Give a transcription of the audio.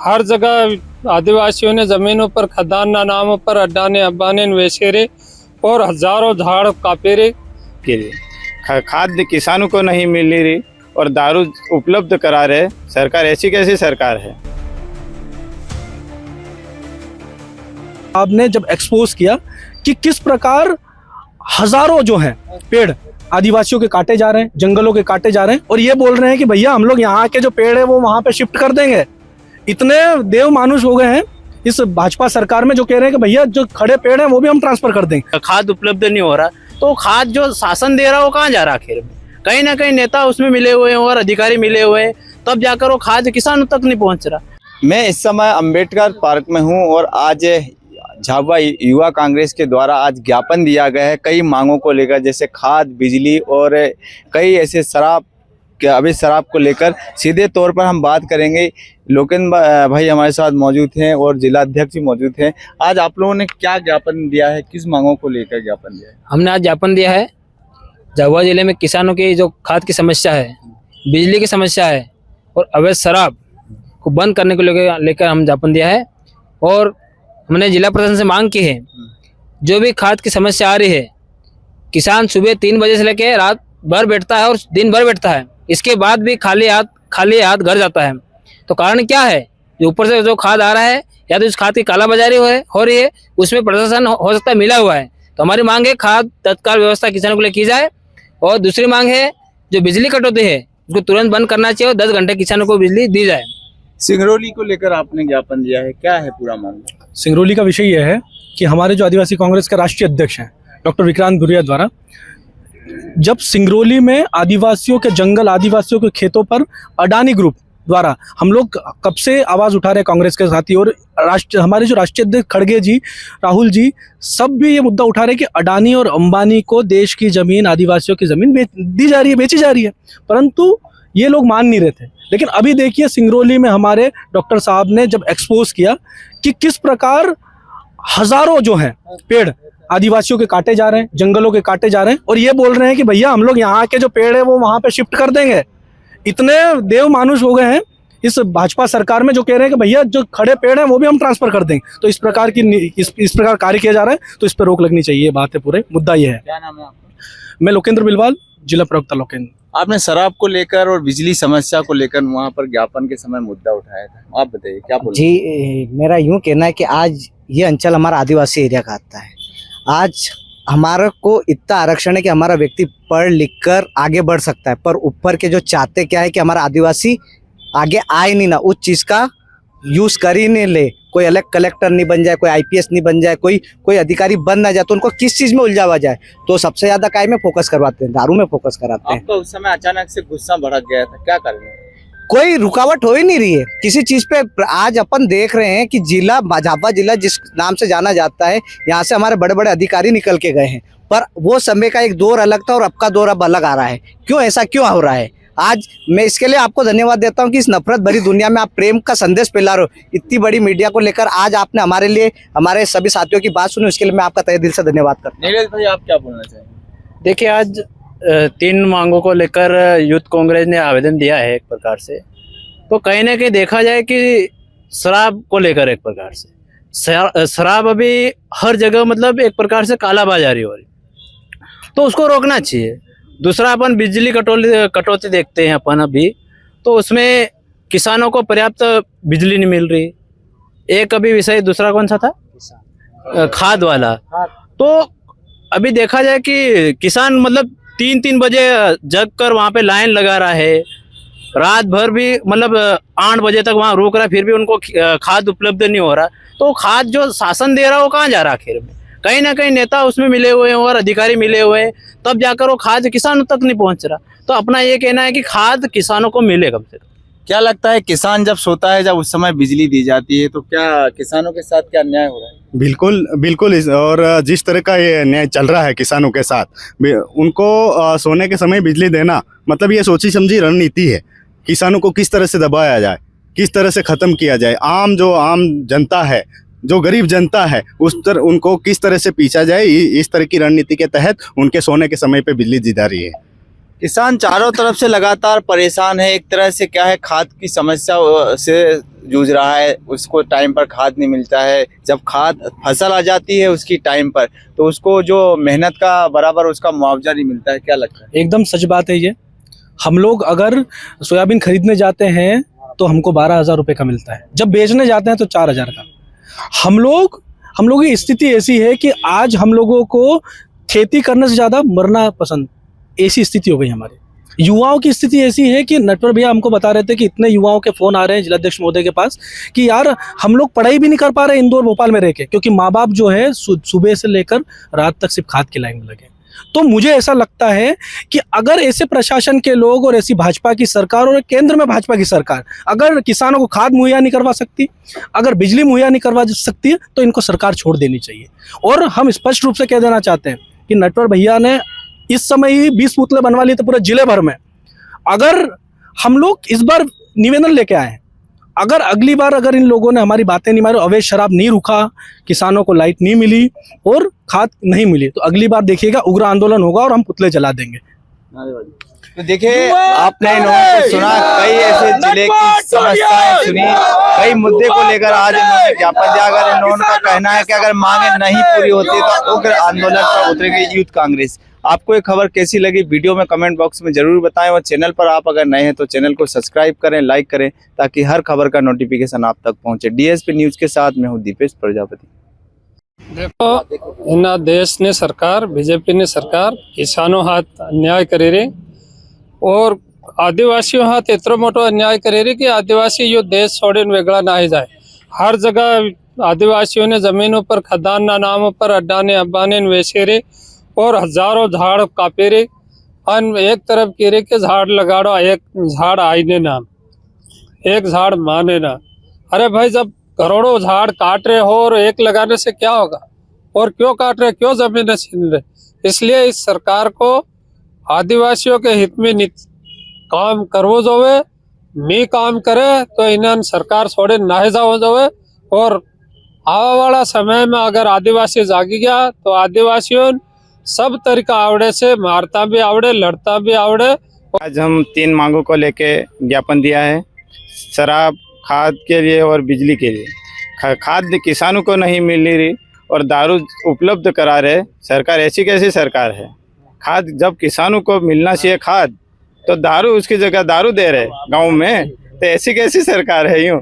हर जगह आदिवासियों ने जमीनों पर खदान नामों पर अड्डाने अब्बाने वेशेरे और हजारों झाड़ कापेरे के लिए खाद्य किसानों को नहीं मिल रही और दारू उपलब्ध करा रहे सरकार। ऐसी कैसी सरकार है? आपने जब एक्सपोज किया कि किस प्रकार हजारों जो हैं पेड़ आदिवासियों के काटे जा रहे हैं, जंगलों के काटे जा रहे हैं, और ये बोल रहे हैं कि भैया हम लोग यहाँ के जो पेड़ है वो वहां पे शिफ्ट कर देंगे। इतने देव मानुष हो गए हैं इस भाजपा सरकार में जो कह रहे हैं कि भैया जो खड़े पेड़ हैं वो भी हम ट्रांसफर कर देंगे। खाद उपलब्ध नहीं हो रहा तो खाद जो शासन दे रहा है वो कहाँ जा रहा आखिर में? कहीं ना कहीं नेता उसमें मिले हुए हैं और अधिकारी मिले हुए हैं, तब जाकर वो खाद किसानों तक नहीं पहुंच रहा। मैं इस समय अंबेडकर पार्क में हूं और आज झाबुआ युवा कांग्रेस के द्वारा आज ज्ञापन दिया गया है कई मांगों को लेकर, जैसे खाद, बिजली और कई ऐसे अभी शराब को लेकर। सीधे तौर पर हम बात करेंगे। लोकेंद्र भाई हमारे साथ मौजूद हैं और जिला अध्यक्ष भी मौजूद हैं। आज आप लोगों ने क्या ज्ञापन दिया है, किस मांगों को लेकर ज्ञापन दिया है? हमने आज ज्ञापन दिया है झाबुआ जिले में किसानों की जो खाद की समस्या है, बिजली की समस्या है और अवैध शराब को बंद करने को लेकर हम ज्ञापन दिया है। और हमने जिला प्रशासन से मांग की है, जो भी खाद की समस्या आ रही है, किसान सुबह 3 बजे से लेकर रात भर बैठता है और दिन भर बैठता है, इसके बाद भी खाली हाथ घर जाता है। तो कारण क्या है? जो ऊपर से जो खाद आ रहा है या तो इस खाद की कालाबाजारी हो रही है, उसमें प्रशासन हो सकता है मिला हुआ है। तो हमारी मांग है खाद तत्काल व्यवस्था किसानों के लिए की जाए। और दूसरी मांग है जो बिजली कटौती है उसको तुरंत बंद करना चाहिए और 10 घंटे किसानों को बिजली दी जाए। सिंगरौली को लेकर आपने ज्ञापन दिया है, क्या है पूरा मामला? सिंगरौली का विषय यह है कि हमारे जो आदिवासी कांग्रेस के राष्ट्रीय अध्यक्ष हैं डॉक्टर विक्रांत भुरिया द्वारा जब सिंगरौली में आदिवासियों के जंगल, आदिवासियों के खेतों पर अडानी ग्रुप द्वारा हम लोग कब से आवाज़ उठा रहे कांग्रेस के साथी, और हमारे जो राष्ट्रीय अध्यक्ष खड़गे जी, राहुल जी, सब भी ये मुद्दा उठा रहे कि अडानी और अंबानी को देश की ज़मीन, आदिवासियों की ज़मीन दी जा रही है, बेची जा रही है, परंतु ये लोग मान नहीं रहे थे। लेकिन अभी देखिए सिंगरौली में हमारे डॉक्टर साहब ने जब एक्सपोज किया कि किस प्रकार हजारों जो हैं पेड़ आदिवासियों के काटे जा रहे हैं, जंगलों के काटे जा रहे हैं, और ये बोल रहे हैं कि भैया हम लोग यहाँ के जो पेड़ है वो वहां पे शिफ्ट कर देंगे। इतने देव मानुष हो गए हैं इस भाजपा सरकार में जो कह रहे हैं कि भैया जो खड़े पेड़ हैं वो भी हम ट्रांसफर कर देंगे। तो इस प्रकार कार्य किया जा रहा है, तो इस पर रोक लगनी चाहिए। ये बात है, पूरे मुद्दा ये है। क्या नाम है आपका? मैं लोकेंद्र बिलवाल, जिला प्रवक्ता लोकेंद्र। आपने शराब को लेकर और बिजली समस्या को लेकर वहाँ पर ज्ञापन के समय मुद्दा उठाया था, आप बताइए क्या बोल? जी, मेरा यूं कहना है कि आज ये अंचल हमारा आदिवासी एरिया का आता है। आज हमारा को इतना आरक्षण है कि हमारा व्यक्ति पढ़ लिख कर आगे बढ़ सकता है, पर ऊपर के जो चाहते क्या है कि हमारा आदिवासी आगे आए नहीं, ना उस चीज़ का यूज़ कर ही नहीं ले। कोई अलग कलेक्टर नहीं बन जाए, कोई आईपीएस नहीं बन जाए, कोई अधिकारी बन ना जाए, तो उनको किस चीज़ में उलझावा जाए, तो सबसे ज़्यादा काय में फोकस करवाते हैं, दारू में फोकस कराते हैं। आपका उस समय अचानक से गुस्सा भड़क गया था, क्या कारण है? कोई रुकावट हो ही नहीं रही है किसी चीज पे। आज अपन देख रहे हैं कि झाबुआ जिला जिस नाम से जाना जाता है, यहाँ से हमारे बड़े बड़े अधिकारी निकल के गए हैं, पर वो समय का एक दौर अलग था और अब का दौर अब अलग आ रहा है। क्यों ऐसा क्यों हो रहा है? आज मैं इसके लिए आपको धन्यवाद देता हूँ कि इस नफरत भरी दुनिया में आप प्रेम का संदेश फैला रहे हो। इतनी बड़ी मीडिया को लेकर आज आपने हमारे लिए, हमारे सभी साथियों की बात सुनी, उसके लिए मैं आपका तहे दिल से धन्यवाद करता हूँ। नीरज भाई, आप क्या बोलना चाहेंगे? देखिए, आज 3 मांगों को लेकर यूथ कांग्रेस ने आवेदन दिया है। एक प्रकार से तो कहीं ना कहीं देखा जाए कि शराब को लेकर एक प्रकार से शराब अभी हर जगह मतलब एक प्रकार से कालाबाजारी हो रही, तो उसको रोकना चाहिए। दूसरा, अपन बिजली कटौती देखते हैं अपन अभी, तो उसमें किसानों को पर्याप्त बिजली नहीं मिल रही। एक अभी विषय दूसरा कौन सा था? खाद वाला। तो अभी देखा जाए कि किसान मतलब 3-3 बजे जग कर वहाँ पे लाइन लगा रहा है, रात भर भी मतलब 8 बजे तक वहाँ रुक रहा है, फिर भी उनको खाद उपलब्ध नहीं हो रहा। तो खाद जो शासन दे रहा है वो कहाँ जा रहा आखिर में? कहीं ना कहीं नेता उसमें मिले हुए हैं और अधिकारी मिले हुए हैं, तब जाकर वो खाद किसानों तक नहीं पहुंच रहा। तो अपना ये कहना है कि खाद किसानों को मिले कम से कम। क्या लगता है, किसान जब सोता है, जब उस समय बिजली दी जाती है, तो क्या किसानों के साथ क्या अन्याय हो रहा है? बिल्कुल बिल्कुल। और जिस तरह का ये न्याय चल रहा है किसानों के साथ, उनको सोने के समय बिजली देना मतलब ये सोची समझी रणनीति है। किसानों को किस तरह से दबाया जाए, किस तरह से ख़त्म किया जाए, आम जनता है, जो गरीब जनता है, उनको किस तरह से पीछा जाए, इस तरह की रणनीति के तहत उनके सोने के समय पे बिजली दी जा रही है। किसान चारों तरफ से लगातार परेशान है। एक तरह से क्या है, खाद की समस्या से जूझ रहा है। उसको टाइम पर खाद नहीं मिलता है। जब खाद फसल आ जाती है उसकी टाइम पर, तो उसको जो मेहनत का बराबर उसका मुआवजा नहीं मिलता है। क्या लगता है? एकदम सच बात है ये। हम लोग अगर सोयाबीन खरीदने जाते हैं तो हमको 12,000 रुपये का मिलता है, जब बेचने जाते हैं तो 4,000 का। हम लोगों की स्थिति ऐसी है कि आज हम लोगों को खेती करने से ज़्यादा मरना पसंद, ऐसी स्थिति हो गई हमारी। युवाओं की स्थिति ऐसी है कि नटवर भैया हमको बता रहे थे कि इतने युवाओं के फ़ोन आ रहे हैं जिलाध्यक्ष महोदय के पास कि यार हम लोग पढ़ाई भी नहीं कर पा रहे इंदौर भोपाल में रह के, क्योंकि माँ बाप जो है सुबह से लेकर रात तक सिर्फ खाद की लाइन में लगे। तो मुझे ऐसा लगता है कि अगर ऐसे प्रशासन के लोग और ऐसी भाजपा की सरकार और केंद्र में भाजपा की सरकार अगर किसानों को खाद मुहैया नहीं करवा सकती, अगर बिजली मुहैया नहीं करवा सकती है, तो इनको सरकार छोड़ देनी चाहिए। और हम स्पष्ट रूप से कह देना चाहते हैं कि नटवर भैया ने इस समय ही 20 पुतले बनवा लिए थे पूरे जिले भर में। अगर हम लोग इस बार निवेदन लेके आए, अगर अगली बार अगर इन लोगों ने हमारी बातें नहीं मानी, अवैध शराब नहीं रुका, किसानों को लाइट नहीं मिली और खाद नहीं मिली, तो अगली बार देखिएगा उग्र आंदोलन होगा और हम पुतले जला देंगे। तो देखिए, आपने इन्होंने सुना, कई ऐसे जिले की समस्याएं सुनी, कई मुद्दे को लेकर आज इन्होंने ज्ञापन दिया। अगर इन्होंने कहना है कि अगर मांगे नहीं पूरी होती तो उग्र आंदोलन पर उतरेगी यूथ कांग्रेस। आपको ये खबर कैसी लगी वीडियो में कमेंट बॉक्स में जरूर बताएं, और चैनल पर आप अगर नए हैं तो चैनल को सब्सक्राइब करें, लाइक करें, ताकि हर खबर का नोटिफिकेशन आप तक पहुंचे। डीएसपी न्यूज के साथ मैं हूं दीपेश प्रजापति। देखो, इना देश ने सरकार, बीजेपी ने सरकार किसानों हाथ अन्याय करे रे और आदिवासियों हाथ इतना मोटो अन्याय करे रे कि आदिवासी यो देश छोड़े वेगड़ा ना जाए। हर जगह आदिवासियों ने जमीनों पर, खदान ना नामों पर अड्डा ने अब्बा ने वेचे रे और हजारों झाड़ कापे रे। अन एक तरफ कह रे के झाड़ लगाड़ो, एक झाड़ आईने ना, एक झाड़ माने ना। अरे भाई, जब करोड़ों झाड़ काट रहे हो और एक लगाने से क्या होगा? और क्यों काट रहे, क्यों जमीनें छीन रहे? इसलिए इस सरकार को आदिवासियों के हित में काम करवो जोवे। नहीं काम करे तो इन्हें सरकार छोड़े ना जाओ जोवे। और आवा वाला समय में अगर आदिवासी जागी गया तो आदिवासियों सब तरीका आवड़े से मारता भी आवड़े, लड़ता भी आवड़े। आज हम 3 मांगों को लेके ज्ञापन दिया है। शराब, खाद के लिए और बिजली के लिए। खाद किसानों को नहीं मिल रही और दारू उपलब्ध करा रहे सरकार। ऐसी कैसी सरकार है? खाद जब किसानों को मिलना चाहिए खाद, तो दारू उसकी जगह दारू दे रहे गांव में, तो ऐसी कैसी सरकार है? यूँ